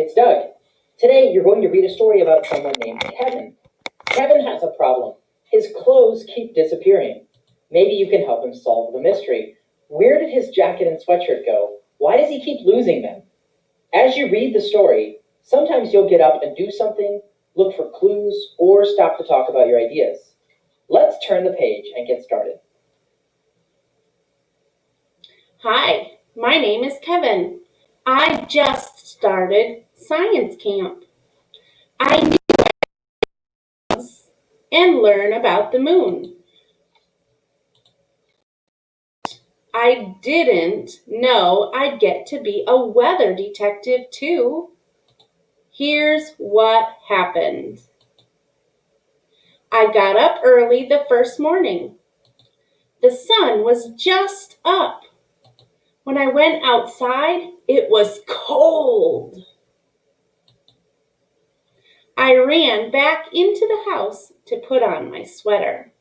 it's Doug. Today you're going to read a story about someone named Kevin. Kevin has a problem. His clothes keep disappearing. Maybe you can help him solve the mystery. Where did his jacket and sweatshirt go? Why does he keep losing them? As you read the story, sometimes you'll get up and do something, look for clues, or stop to talk about your ideas. Let's turn the page and get started. Hi, my name is Kevin. I just started science camp. I need to and learn about the moon. I didn't know I'd get to be a weather detective too. Here's what happened. I got up early the first morning. The sun was just up. When I went outside, it was cold. I ran back into the house to put on my sweater.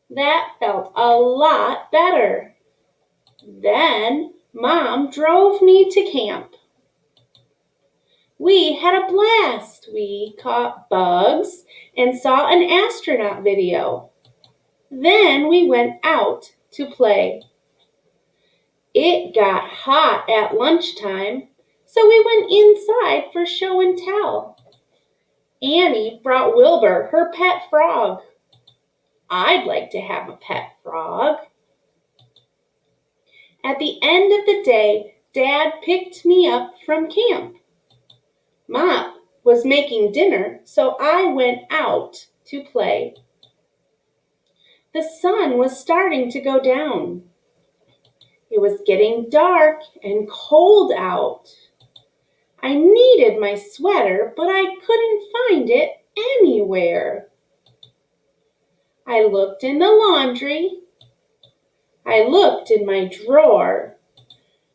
That felt a lot better. Then Mom drove me to camp. We had a blast. We caught bugs and saw an astronaut video. Then we went out to play. It got hot at lunchtime, so we went inside for show and tell. Annie brought Wilbur her pet frog. I'd like to have a pet frog. At the end of the day, Dad picked me up from camp. Mom was making dinner, so I went out to play. The sun was starting to go down. It was getting dark and cold out. I needed my sweater, but I couldn't find it anywhere. I looked in the laundry. I looked in my drawer.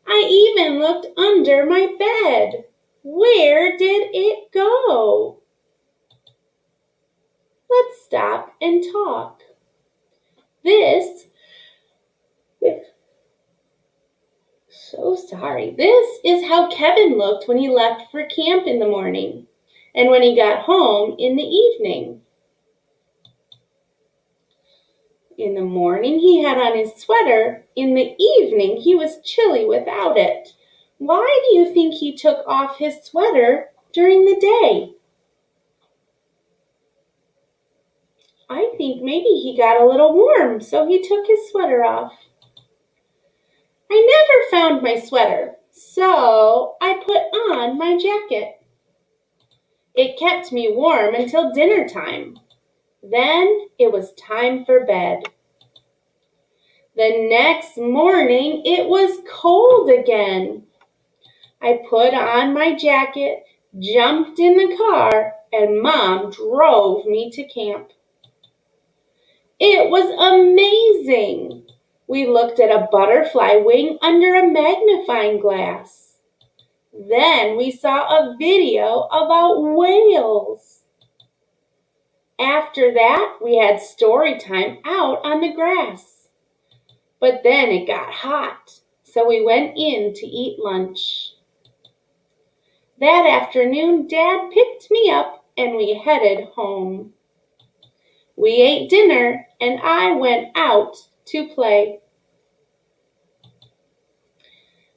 I even looked under my bed. Where did it go? Let's stop and talk. This is how Kevin looked when he left for camp in the morning and when he got home in the evening. In the morning, he had on his sweater. In the evening, he was chilly without it. Why do you think he took off his sweater during the day? I think maybe he got a little warm, so he took his sweater off. I never found my sweater, so I put on my jacket. It kept me warm until dinner time. Then it was time for bed. The next morning, it was cold again. I put on my jacket, jumped in the car, and Mom drove me to camp. It was amazing. We looked at a butterfly wing under a magnifying glass. Then we saw a video about whales. After that, we had story time out on the grass. But then it got hot, so we went in to eat lunch. That afternoon, Dad picked me up and we headed home. We ate dinner and I went out to play.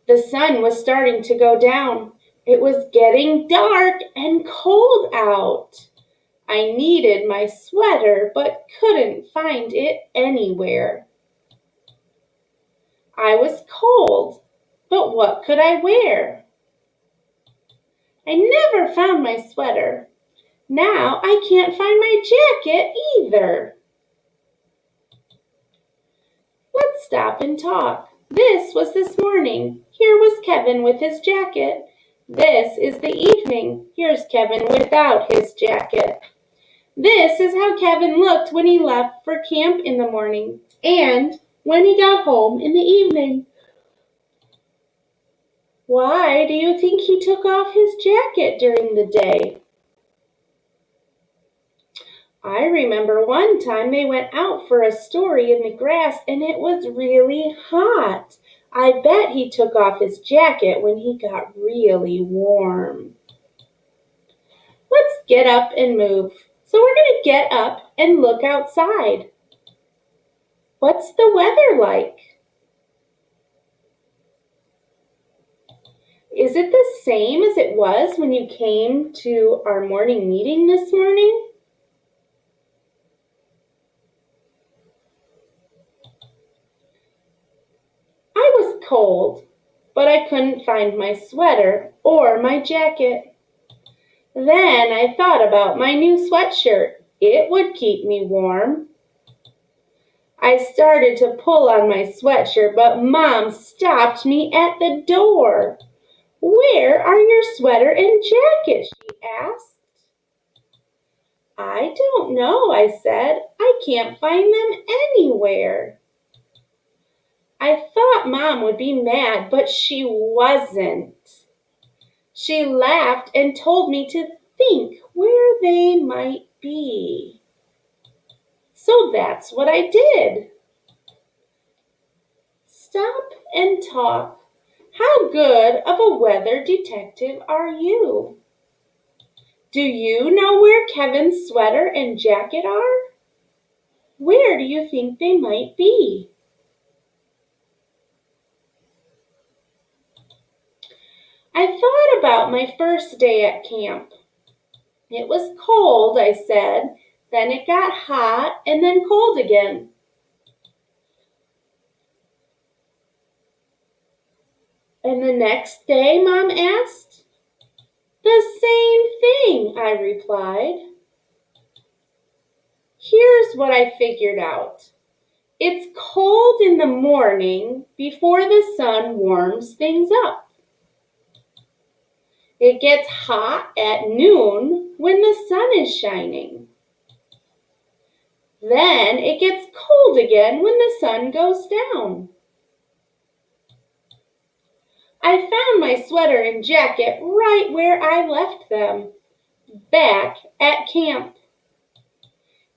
The sun was starting to go down. It was getting dark and cold out. I needed my sweater but couldn't find it anywhere. I was cold, but what could I wear? I never found my sweater. Now I can't find my jacket either. Let's stop and talk. This was this morning. Here was Kevin with his jacket. This is the evening. Here's Kevin without his jacket. This is how Kevin looked when he left for camp in the morning and when he got home in the evening. Why do you think he took off his jacket during the day? I remember one time they went out for a story in the grass and it was really hot. I bet he took off his jacket when he got really warm. Let's get up and move. So we're going to get up and look outside. What's the weather like? Is it the same as it was when you came to our morning meeting this morning? I was cold, but I couldn't find my sweater or my jacket. Then I thought about my new sweatshirt. It would keep me warm. I started to pull on my sweatshirt, but Mom stopped me at the door. "Where are your sweater and jacket?" she asked. "I don't know," I said. "I can't find them anywhere." I thought Mom would be mad, but she wasn't. She laughed and told me to think where they might be. So that's what I did. Stop and talk. How good of a weather detective are you? Do you know where Kevin's sweater and jacket are? Where do you think they might be? I thought about my first day at camp. It was cold, I said. Then it got hot and then cold again. "And the next day?" Mom asked. "The same thing," I replied. Here's what I figured out. It's cold in the morning before the sun warms things up. It gets hot at noon when the sun is shining. Then it gets cold again when the sun goes down. I found my sweater and jacket right where I left them, back at camp.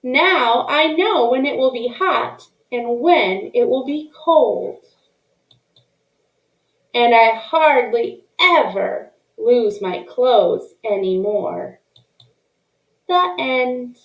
Now I know when it will be hot and when it will be cold. And I hardly ever lose my clothes anymore. The end.